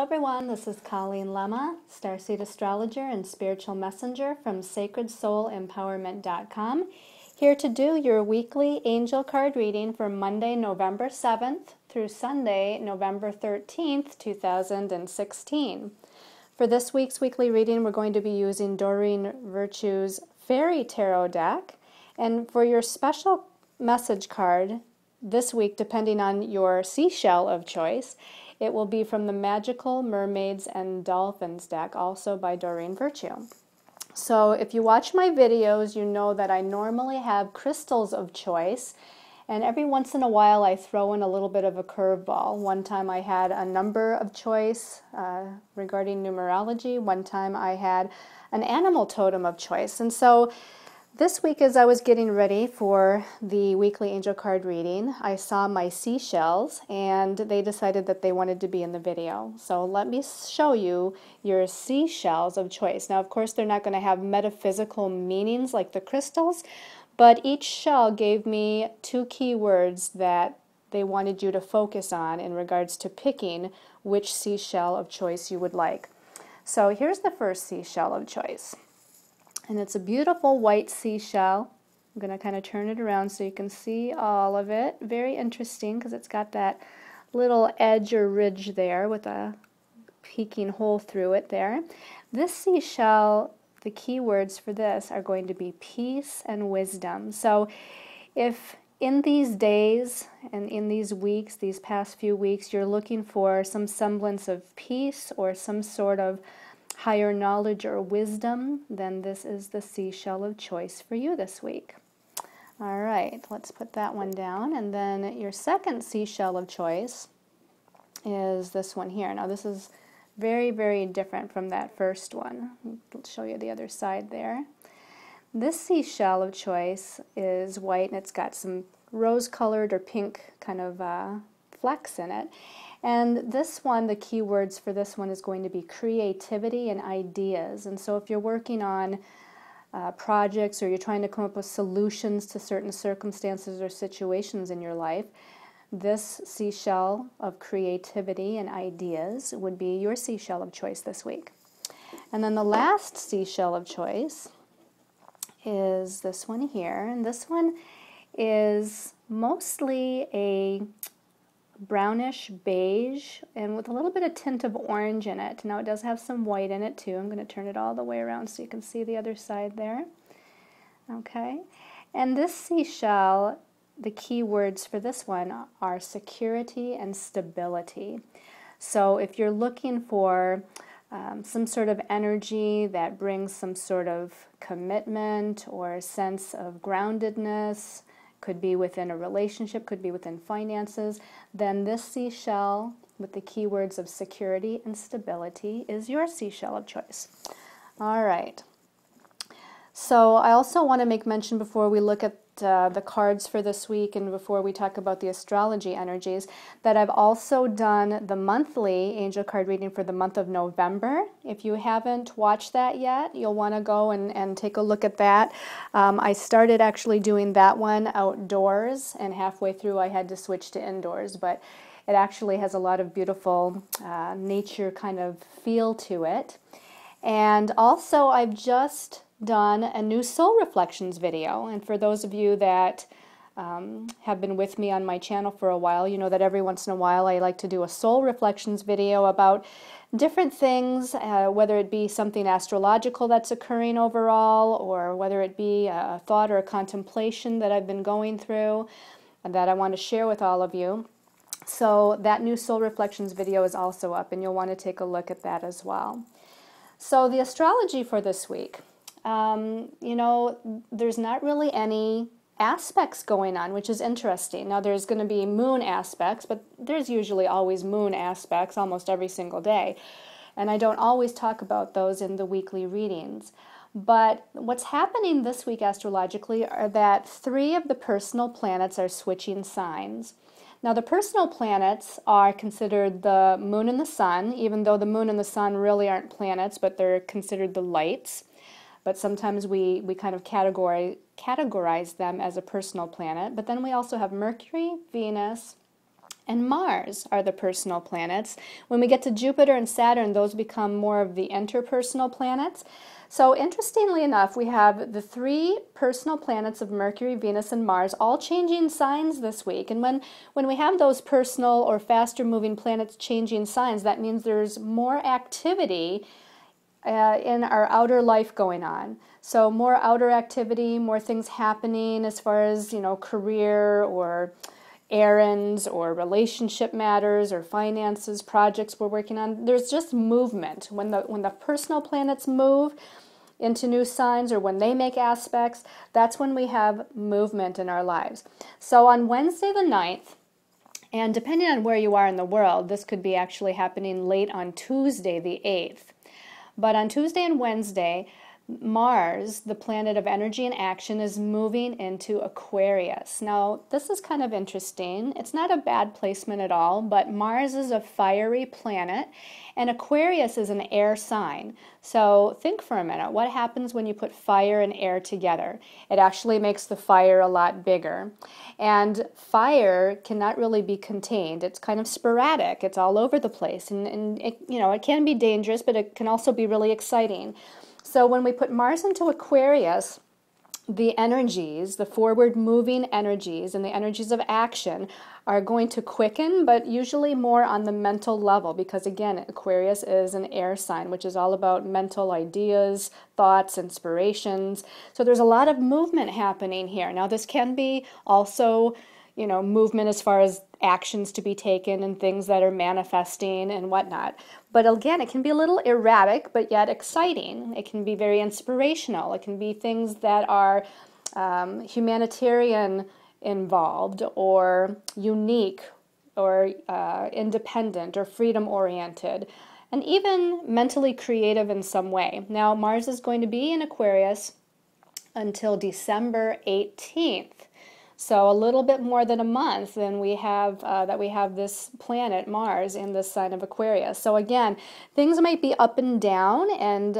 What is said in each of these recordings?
everyone, this is Colleen Lemma, Starseed Astrologer and Spiritual Messenger from SacredSoulEmpowerment.com, here to do your weekly angel card reading for Monday, November 7th through Sunday, November 13th, 2016. For this week's weekly reading, we're going to be using Doreen Virtue's Fairy Tarot deck, and for your special message card this week, depending on your seashell of choice, it will be from the Magical Mermaids and Dolphins deck, also by Doreen Virtue. So if you watch my videos, you know that I normally have crystals of choice, and every once in a while I throw in a little bit of a curveball. One time I had a number of choice regarding numerology. One time I had an animal totem of choice. And so this week, as I was getting ready for the weekly angel card reading, I saw my seashells, and they decided that they wanted to be in the video. So let me show you your seashells of choice. Now, of course, they're not going to have metaphysical meanings like the crystals, but each shell gave me two keywords that they wanted you to focus on in regards to picking which seashell of choice you would like. So here's the first seashell of choice. And it's a beautiful white seashell. I'm going to kind of turn it around so you can see all of it. Very interesting because it's got that little edge or ridge there with a peeking hole through it there. This seashell, the keywords for this are going to be peace and wisdom. So if in these days and in these weeks, these past few weeks, you're looking for some semblance of peace or some sort of higher knowledge or wisdom, then this is the seashell of choice for you this week. All right, let's put that one down. And then your second seashell of choice is this one here. Now this is very, very different from that first one. I'll show you the other side there. This seashell of choice is white, and it's got some rose-colored or pink kind of flecks in it. And this one, the keywords for this one is going to be creativity and ideas. And so if you're working on projects or you're trying to come up with solutions to certain circumstances or situations in your life, this seashell of creativity and ideas would be your seashell of choice this week. And then the last seashell of choice is this one here. And this one is mostly a brownish beige and with a little bit of tint of orange in it. Now it does have some white in it too. I'm going to turn it all the way around so you can see the other side there. Okay, and this seashell, the key words for this one are security and stability. So if you're looking for some sort of energy that brings some sort of commitment or sense of groundedness, could be within a relationship, could be within finances, then this seashell with the keywords of security and stability is your seashell of choice. All right. So I also want to make mention before we look at the cards for this week and before we talk about the astrology energies, that I've also done the monthly angel card reading for the month of November. If you haven't watched that yet, you'll want to go and take a look at that. I started actually doing that one outdoors, and halfway through I had to switch to indoors, but it actually has a lot of beautiful nature kind of feel to it. And also I've just done a new soul reflections video, and for those of you that have been with me on my channel for a while, you know that every once in a while I like to do a soul reflections video about different things, whether it be something astrological that's occurring overall, or whether it be a thought or a contemplation that I've been going through and that I want to share with all of you. So that new soul reflections video is also up, and you'll want to take a look at that as well. So the astrology for this week. You know, there's not really any aspects going on, which is interesting. Now there's going to be moon aspects, but there's usually always moon aspects almost every single day. And I don't always talk about those in the weekly readings. But what's happening this week astrologically are that 3 of the personal planets are switching signs. Now the personal planets are considered the moon and the sun, even though the moon and the sun really aren't planets, but they're considered the lights. But sometimes we kind of categorize them as a personal planet. But then we also have Mercury, Venus, and Mars are the personal planets. When we get to Jupiter and Saturn, those become more of the interpersonal planets. So interestingly enough, we have the three personal planets of Mercury, Venus, and Mars all changing signs this week. And when we have those personal or faster moving planets changing signs, that means there's more activity in our outer life going on. So more outer activity, more things happening as far as, career or errands or relationship matters or finances, projects we're working on. There's just movement. When the personal planets move into new signs or when they make aspects, that's when we have movement in our lives. So on Wednesday the 9th, and depending on where you are in the world, this could be actually happening late on Tuesday the 8th. But on Tuesday and Wednesday, Mars, the planet of energy and action, is moving into Aquarius. Now, this is kind of interesting. It's not a bad placement at all, but Mars is a fiery planet, and Aquarius is an air sign. So think for a minute, what happens when you put fire and air together? It actually makes the fire a lot bigger. And fire cannot really be contained. It's kind of sporadic. It's all over the place. And it, it can be dangerous, but it can also be really exciting. So when we put Mars into Aquarius, the energies, the forward-moving energies and the energies of action are going to quicken, but usually more on the mental level because, again, Aquarius is an air sign, which is all about mental ideas, thoughts, inspirations. So there's a lot of movement happening here. Now, this can be also movement as far as actions to be taken and things that are manifesting and whatnot. But again, it can be a little erratic, but yet exciting. It can be very inspirational. It can be things that are humanitarian involved or unique or independent or freedom-oriented and even mentally creative in some way. Now, Mars is going to be in Aquarius until December 18th. So a little bit more than a month than we have that we have this planet, Mars, in this sign of Aquarius. So again, things might be up and down and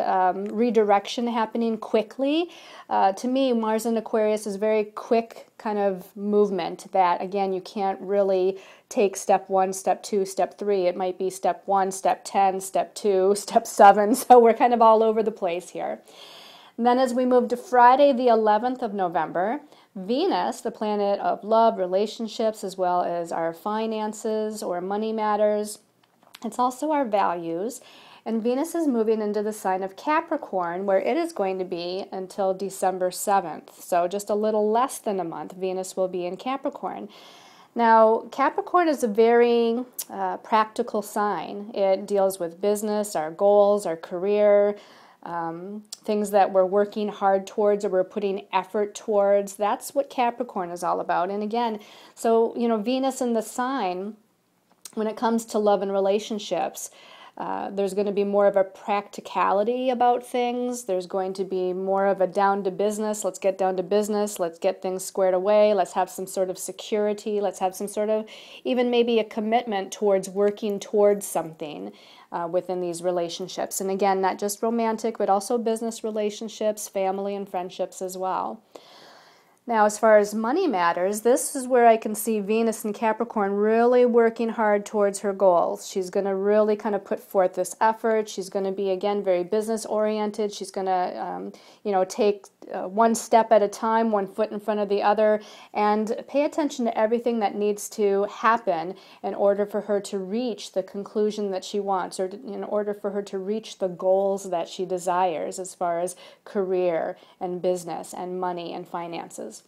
redirection happening quickly. To me, Mars in Aquarius is very quick kind of movement that, again, you can't really take step 1, step 2, step 3. It might be step 1, step 10, step 2, step 7. So we're kind of all over the place here. And then as we move to Friday, the 11th of November, Venus, the planet of love, relationships, as well as our finances or money matters, it's also our values. And Venus is moving into the sign of Capricorn, where it is going to be until December 7th. So just a little less than a month, Venus will be in Capricorn. Now, Capricorn is a very practical sign. It deals with business, our goals, our career, things that we're working hard towards or we're putting effort towards. That's what Capricorn is all about. And again, so, Venus in the sign, when it comes to love and relationships, there's going to be more of a practicality about things. There's going to be more of a down to business. Let's get down to business. Let's get things squared away. Let's have some sort of security. Let's have some sort of even maybe a commitment towards working towards something within these relationships. And again, not just romantic, but also business relationships, family and friendships as well. Now, as far as money matters, this is where I can see Venus in Capricorn really working hard towards her goals. She's going to really kind of put forth this effort. She's going to be, again, very business-oriented. She's going to, take one step at a time, one foot in front of the other, and pay attention to everything that needs to happen in order for her to reach the conclusion that she wants, or in order for her to reach the goals that she desires as far as career and business and money and finances.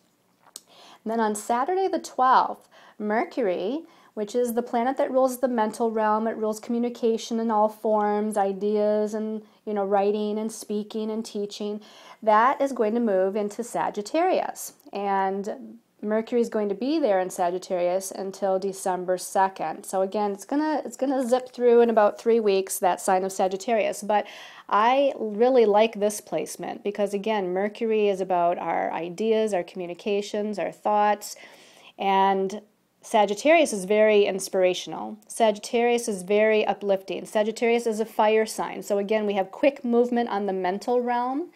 And then on Saturday the 12th, Mercury, which is the planet that rules the mental realm, it rules communication in all forms, ideas and, writing and speaking and teaching, that is going to move into Sagittarius. And Mercury is going to be there in Sagittarius until December 2nd. So again, it's gonna zip through in about 3 weeks, that sign of Sagittarius. But I really like this placement because, again, Mercury is about our ideas, our communications, our thoughts, and Sagittarius is very inspirational. Sagittarius is very uplifting. Sagittarius is a fire sign. So again, we have quick movement on the mental realm.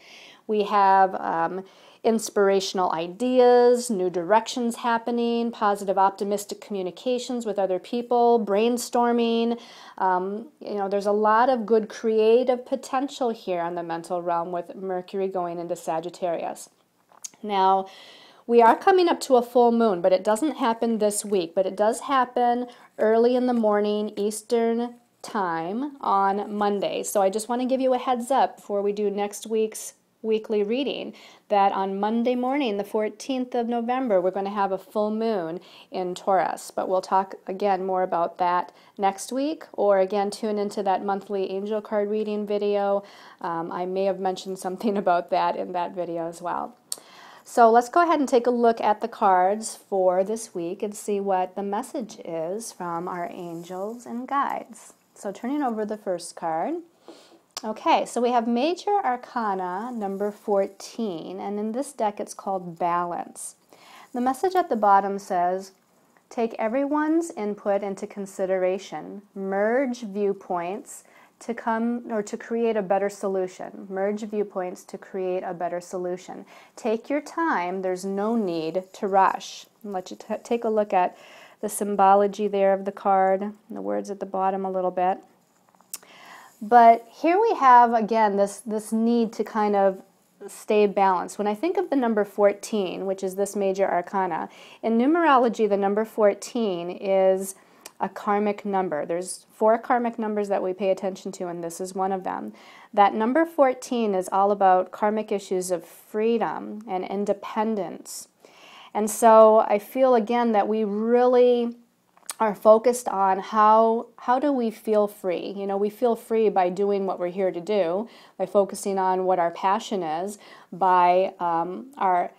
We have inspirational ideas, new directions happening, positive, optimistic communications with other people, brainstorming. There's a lot of good creative potential here on the mental realm with Mercury going into Sagittarius. Now, we are coming up to a full moon, but it doesn't happen this week, but it does happen early in the morning Eastern time on Monday. So I just want to give you a heads up before we do next week's weekly reading that on Monday morning, the 14th of November, we're going to have a full moon in Taurus. But we'll talk again more about that next week, or again tune into that monthly angel card reading video. I may have mentioned something about that in that video as well. So let's go ahead and take a look at the cards for this week and see what the message is from our angels and guides. So turning over the first card. Okay, so we have Major Arcana number 14, and in this deck it's called Balance. The message at the bottom says, take everyone's input into consideration, merge viewpoints to create a better solution. Merge viewpoints to create a better solution. Take your time, there's no need to rush. I'll let you take a look at the symbology there of the card, and the words at the bottom a little bit. But here we have, again, this need to kind of stay balanced. When I think of the number 14, which is this major arcana, in numerology, the number 14 is a karmic number. There's 4 karmic numbers that we pay attention to, and this is one of them. That number 14 is all about karmic issues of freedom and independence. And so I feel, again, that we really are focused on how do we feel free. You know, we feel free by doing what we're here to do, by focusing on what our passion is, by our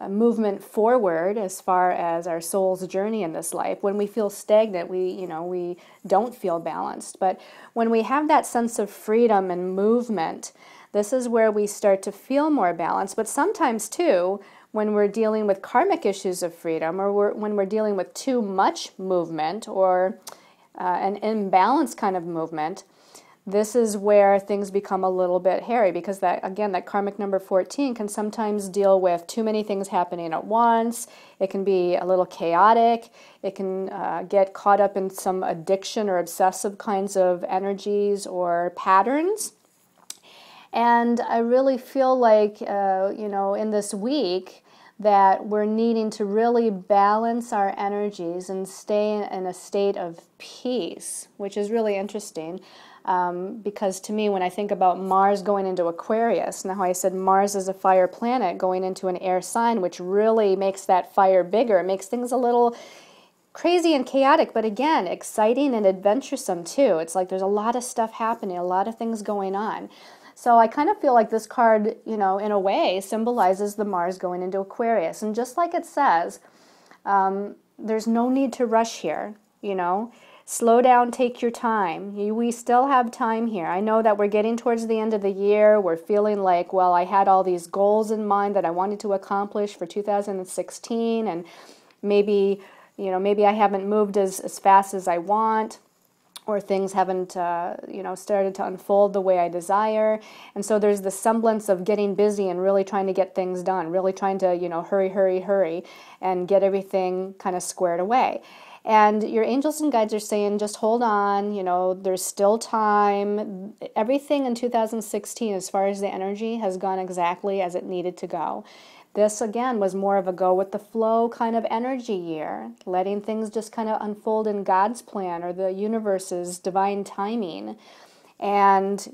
movement forward as far as our soul's journey in this life. When we feel stagnant, we don't feel balanced. But when we have that sense of freedom and movement, this is where we start to feel more balanced. But sometimes too, when we're dealing with karmic issues of freedom, or when we're dealing with too much movement or an imbalanced kind of movement, this is where things become a little bit hairy, because that, again, that karmic number 14 can sometimes deal with too many things happening at once. It can be a little chaotic. It can get caught up in some addiction or obsessive kinds of energies or patterns. And I really feel like, in this week, that we're needing to really balance our energies and stay in a state of peace, which is really interesting. Because to me, when I think about Mars going into Aquarius, now I said Mars is a fire planet going into an air sign, which really makes that fire bigger. It makes things a little crazy and chaotic, but again, exciting and adventuresome too. It's like there's a lot of stuff happening, a lot of things going on. So I kind of feel like this card, in a way, symbolizes the Mars going into Aquarius. And just like it says, there's no need to rush here, Slow down, take your time. We still have time here. I know that we're getting towards the end of the year. We're feeling like, well, I had all these goals in mind that I wanted to accomplish for 2016, and maybe I haven't moved as fast as I want, or things haven't, started to unfold the way I desire. And so there's the semblance of getting busy and really trying to get things done, really trying to, hurry, and get everything kind of squared away. And your angels and guides are saying, just hold on, there's still time. Everything in 2016, as far as the energy, has gone exactly as it needed to go. This, again, was more of a go with the flow kind of energy year, letting things just kind of unfold in God's plan or the universe's divine timing. And,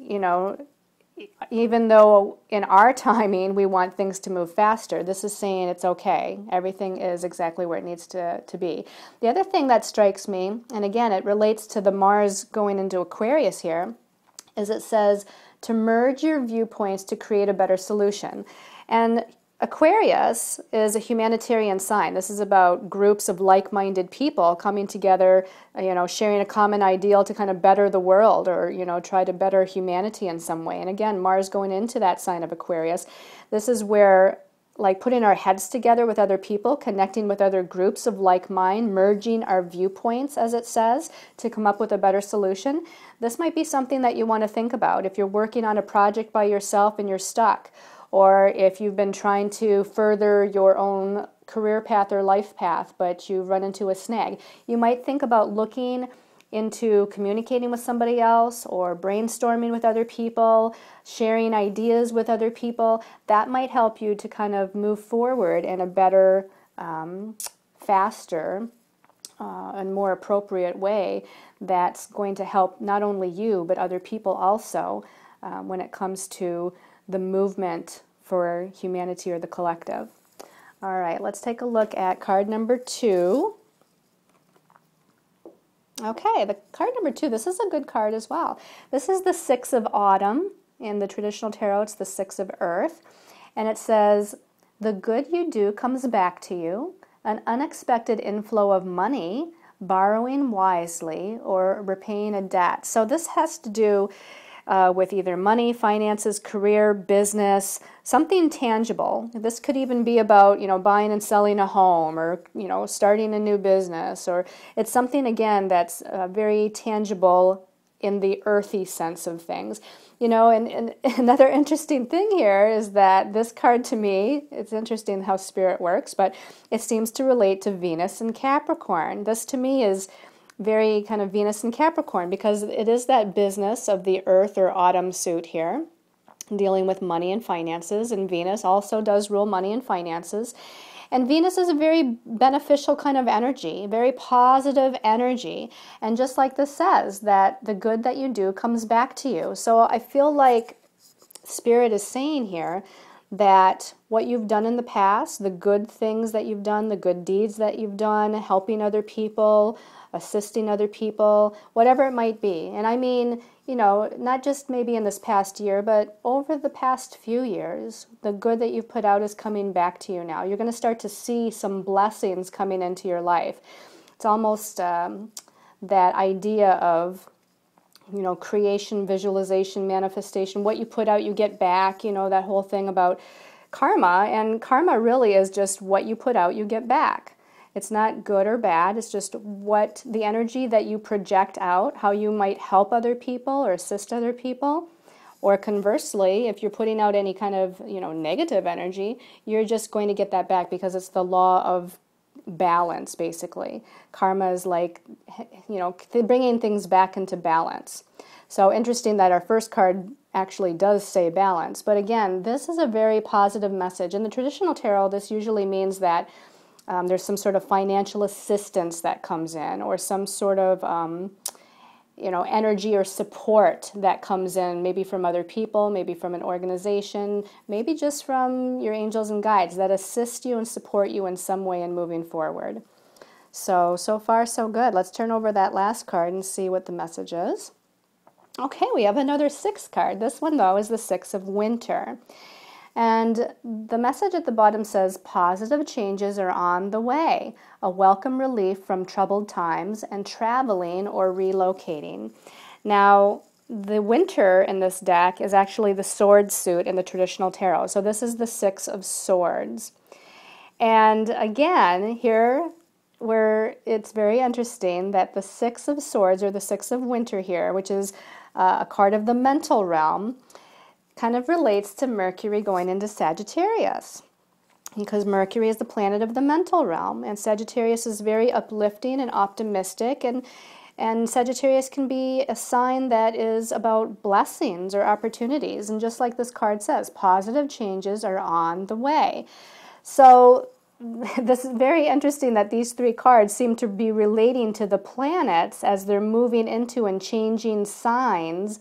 even though in our timing we want things to move faster, this is saying it's okay. Everything is exactly where it needs to be. The other thing that strikes me, and again, it relates to the Mars going into Aquarius here, is it says to merge your viewpoints to create a better solution. And Aquarius is a humanitarian sign. This is about groups of like-minded people coming together, sharing a common ideal to kind of better the world, or, try to better humanity in some way. And again, Mars going into that sign of Aquarius, this is where, like, putting our heads together with other people, connecting with other groups of like mind, merging our viewpoints, as it says, to come up with a better solution. This might be something that you want to think about if you're working on a project by yourself and you're stuck, or if you've been trying to further your own career path or life path, but you run into a snag. You might think about looking into communicating with somebody else or brainstorming with other people, sharing ideas with other people. That might help you to kind of move forward in a better, faster, and more appropriate way that's going to help not only you but other people also when it comes to the movement for humanity or the collective. All right, let's take a look at card number 2. Okay, the card number 2, this is a good card as well. This is the 6 of Autumn. In the traditional tarot, it's the 6 of Earth. And it says, the good you do comes back to you, an unexpected inflow of money, borrowing wisely, or repaying a debt. So this has to do with either money, finances, career, business, something tangible. This could even be about, buying and selling a home, or, starting a new business, or it's something, again, that's very tangible in the earthy sense of things. And another interesting thing here is that this card, to me, it's interesting how spirit works, but it seems to relate to Venus and Capricorn. This, to me, is very kind of Venus and Capricorn, because it is that business of the earth or autumn suit here, dealing with money and finances, and Venus also does rule money and finances. And Venus is a very beneficial kind of energy, very positive energy. And just like this says, that the good that you do comes back to you. So I feel like Spirit is saying here that what you've done in the past, the good things that you've done, the good deeds that you've done, helping other people, assisting other people, whatever it might be. And I mean, not just maybe in this past year, but over the past few years, the good that you've put out is coming back to you now. You're going to start to see some blessings coming into your life. It's almost that idea of, creation, visualization, manifestation. What you put out, you get back, that whole thing about karma. And karma really is just what you put out, you get back. It's not good or bad. It's just what the energy that you project out, how you might help other people or assist other people. Or conversely, if you're putting out any kind of, negative energy, you're just going to get that back, because it's the law of balance, basically. Karma is like, bringing things back into balance. So interesting that our first card actually does say balance. But again, this is a very positive message. In the traditional tarot, this usually means that there's some sort of financial assistance that comes in, or some sort of, energy or support that comes in, maybe from other people, maybe from an organization, maybe just from your angels and guides that assist you and support you in some way in moving forward. So far, so good. Let's turn over that last card and see what the message is. Okay, we have another 6 card. This one, though, is the 6 of Winter. And the message at the bottom says, positive changes are on the way, a welcome relief from troubled times, and traveling or relocating. Now, the Winter in this deck is actually the sword suit in the traditional tarot. So this is the 6 of Swords. And again, here, where it's very interesting that the 6 of Swords, or the 6 of Winter here, which is a card of the mental realm, kind of relates to Mercury going into Sagittarius, because Mercury is the planet of the mental realm, and Sagittarius is very uplifting and optimistic, and Sagittarius can be a sign that is about blessings or opportunities, and just like this card says, positive changes are on the way. So this is very interesting that these 3 cards seem to be relating to the planets as they're moving into and changing signs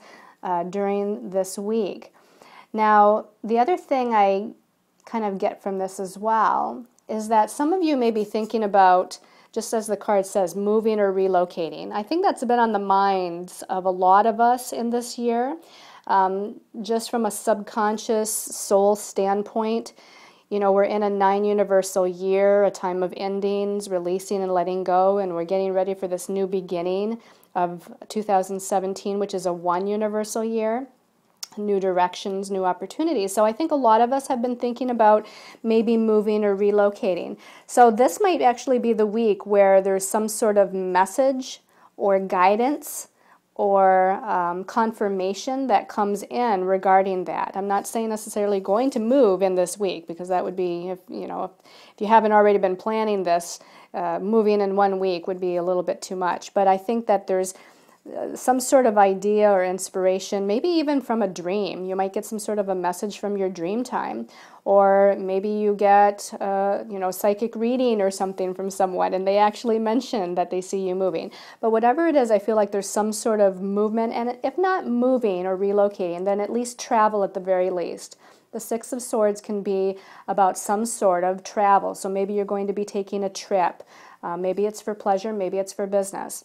during this week. Now, the other thing I kind of get from this as well is that some of you may be thinking about, just as the card says, moving or relocating. I think that's been on the minds of a lot of us in this year, just from a subconscious soul standpoint. We're in a 9 universal year, a time of endings, releasing and letting go, and we're getting ready for this new beginning of 2017, which is a 1 universal year. New directions, new opportunities. So I think a lot of us have been thinking about maybe moving or relocating. So this might actually be the week where there's some sort of message or guidance or confirmation that comes in regarding that. I'm not saying necessarily going to move in this week, because that would be, if you haven't already been planning this, moving in 1 week would be a little bit too much. But I think that there's some sort of idea or inspiration, maybe even from a dream. You might get some sort of a message from your dream time, or maybe you get psychic reading or something from someone and they actually mention that they see you moving. But whatever it is, I feel like there's some sort of movement, and if not moving or relocating, then at least travel at the very least. The Six of Swords can be about some sort of travel. So maybe you're going to be taking a trip. Maybe it's for pleasure, maybe it's for business.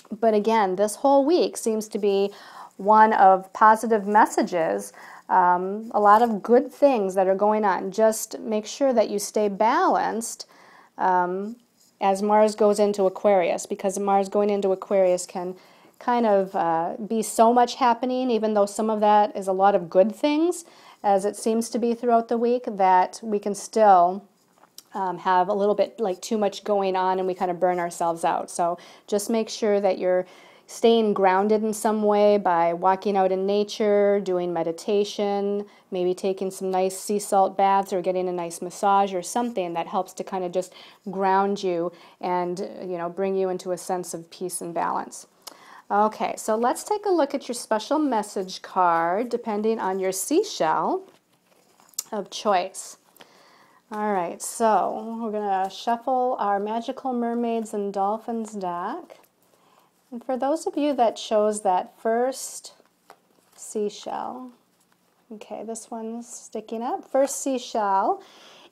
But again, this whole week seems to be one of positive messages, a lot of good things that are going on. Just make sure that you stay balanced as Mars goes into Aquarius, because Mars going into Aquarius can kind of be so much happening, even though some of that is a lot of good things, as it seems to be throughout the week, that we can still have a little bit like too much going on and we kind of burn ourselves out. So just make sure that you're staying grounded in some way by walking out in nature, doing meditation, maybe taking some nice sea salt baths or getting a nice massage or something that helps to kind of just ground you and bring you into a sense of peace and balance. Okay, so let's take a look at your special message card depending on your seashell of choice. All right, so we're going to shuffle our Magical Mermaids and Dolphins deck. And for those of you that chose that first seashell, okay, this one's sticking up. First seashell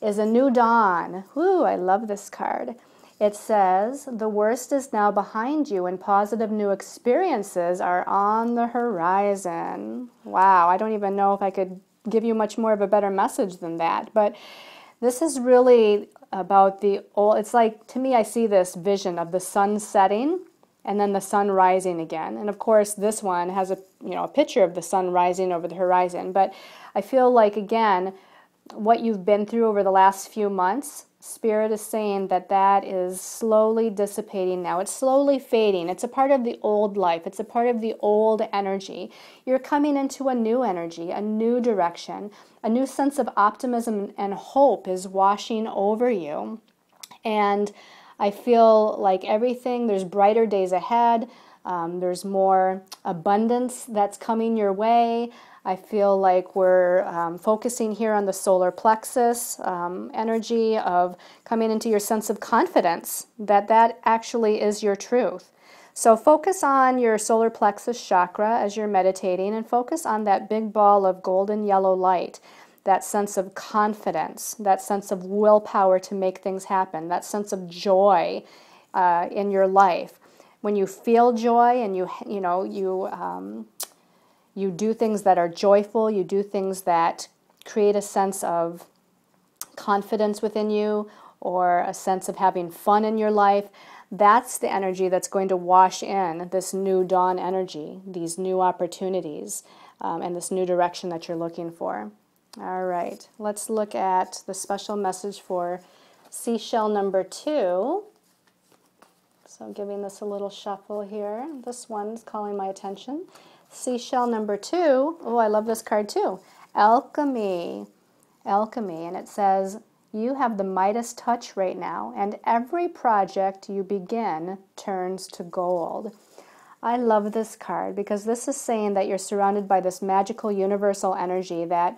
is a new dawn. Ooh, I love this card. It says, the worst is now behind you and positive new experiences are on the horizon. Wow, I don't even know if I could give you much more of a better message than that. But this is really about it's like, to me, I see this vision of the sun setting and then the sun rising again. And of course, this one has a picture of the sun rising over the horizon. But I feel like, again, what you've been through over the last few months, Spirit is saying that is slowly dissipating now. It's slowly fading. It's a part of the old life. It's a part of the old energy. You're coming into a new energy, a new direction. A new sense of optimism and hope is washing over you. And I feel like there's brighter days ahead. There's more abundance that's coming your way. I feel like we're focusing here on the solar plexus energy of coming into your sense of confidence, that actually is your truth. So focus on your solar plexus chakra as you're meditating, and focus on that big ball of golden yellow light, that sense of confidence, that sense of willpower to make things happen, that sense of joy in your life. When you feel joy and you do things that are joyful, you do things that create a sense of confidence within you or a sense of having fun in your life, that's the energy that's going to wash in this new dawn energy, these new opportunities, and this new direction that you're looking for. All right, let's look at the special message for seashell number 2. So giving this a little shuffle here. This one's calling my attention. Seashell number 2, oh, I love this card too. Alchemy. Alchemy, and it says, you have the Midas touch right now, and every project you begin turns to gold. I love this card because this is saying that you're surrounded by this magical universal energy that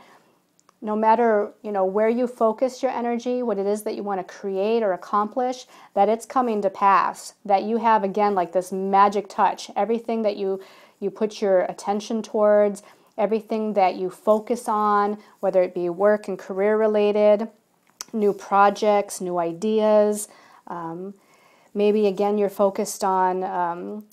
no matter where you focus your energy, what it is that you want to create or accomplish, that it's coming to pass, that you have, again, like this magic touch. Everything that you put your attention towards, everything that you focus on, whether it be work and career related, new projects, new ideas. Maybe, again, you're focused on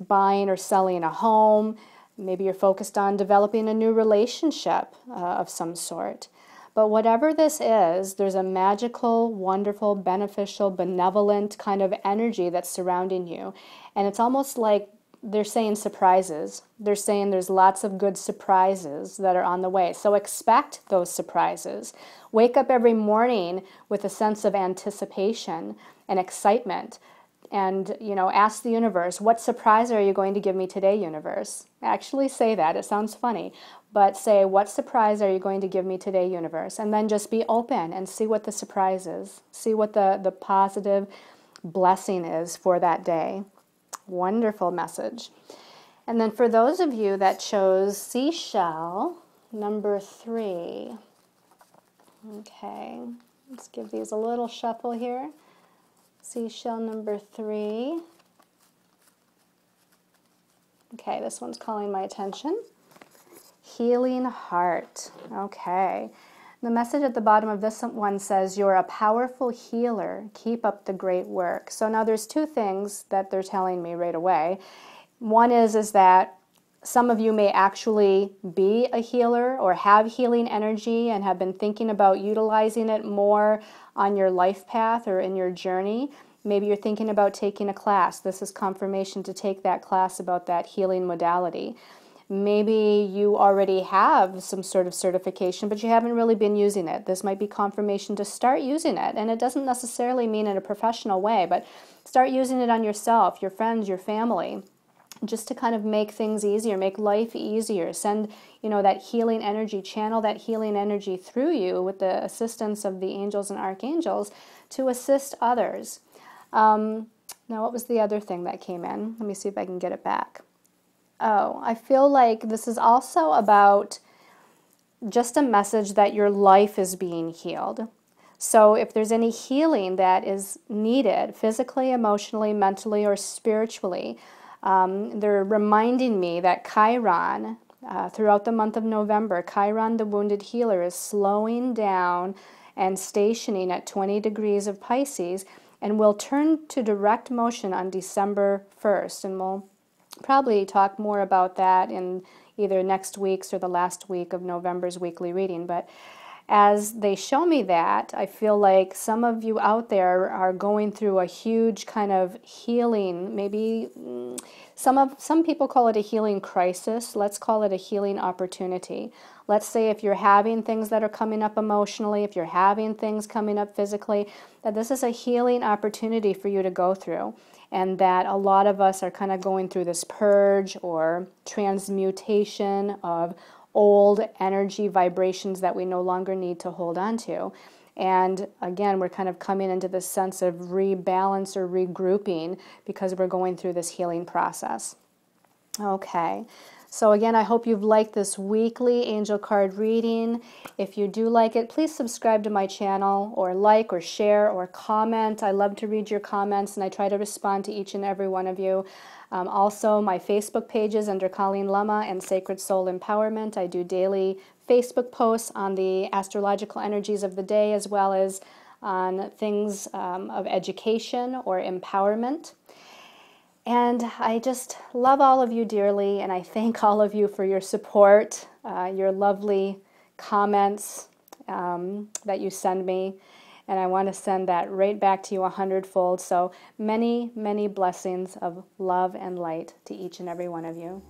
buying or selling a home. Maybe you're focused on developing a new relationship of some sort. But whatever this is, there's a magical, wonderful, beneficial, benevolent kind of energy that's surrounding you. And it's almost like they're saying surprises. They're saying there's lots of good surprises that are on the way. So expect those surprises. Wake up every morning with a sense of anticipation and excitement you know, ask the universe, what surprise are you going to give me today, universe? Actually say that. It sounds funny, but say, what surprise are you going to give me today, universe? And then just be open and see what the surprise is. See what the positive blessing is for that day. Wonderful message. And then for those of you that chose Seashell, number 3. Okay, let's give these a little shuffle here. Seashell number 3. Okay, this one's calling my attention. Healing heart. Okay. The message at the bottom of this one says, you're a powerful healer. Keep up the great work. So now there's 2 things that they're telling me right away. One is that some of you may actually be a healer or have healing energy and have been thinking about utilizing it more on your life path or in your journey. Maybe you're thinking about taking a class. This is confirmation to take that class about that healing modality. Maybe you already have some sort of certification, but you haven't really been using it. This might be confirmation to start using it. And it doesn't necessarily mean in a professional way, but start using it on yourself, your friends, your family, just to kind of make things easier, make life easier. Send, you know, that healing energy, channel that healing energy through you with the assistance of the angels and archangels to assist others. Now, what was the other thing that came in? Let me see if I can get it back. Oh, I feel like this is also about just a message that your life is being healed. So if there's any healing that is needed, physically, emotionally, mentally, or spiritually, they're reminding me that Chiron, throughout the month of November, Chiron, the wounded healer, is slowing down and stationing at 20 degrees of Pisces and will turn to direct motion on December 1st. And we'll probably talk more about that in either next week's or the last week of November's weekly reading. But as they show me that, I feel like some of you out there are going through a huge kind of healing. Maybe some people call it a healing crisis. Let's call it a healing opportunity. Let's say if you're having things that are coming up emotionally, if you're having things coming up physically, that this is a healing opportunity for you to go through. And that a lot of us are kind of going through this purge or transmutation of old energy vibrations that we no longer need to hold on to. And again, we're kind of coming into this sense of rebalance or regrouping because we're going through this healing process. Okay. So again, I hope you've liked this weekly angel card reading. If you do like it, please subscribe to my channel or like or share or comment. I love to read your comments and I try to respond to each and every one of you. Also, my Facebook pages under Colleen Lemma and Sacred Soul Empowerment. I do daily Facebook posts on the astrological energies of the day as well as on things of education or empowerment. And I just love all of you dearly, and I thank all of you for your support, your lovely comments that you send me. And I want to send that right back to you 100-fold. So many, many blessings of love and light to each and every one of you.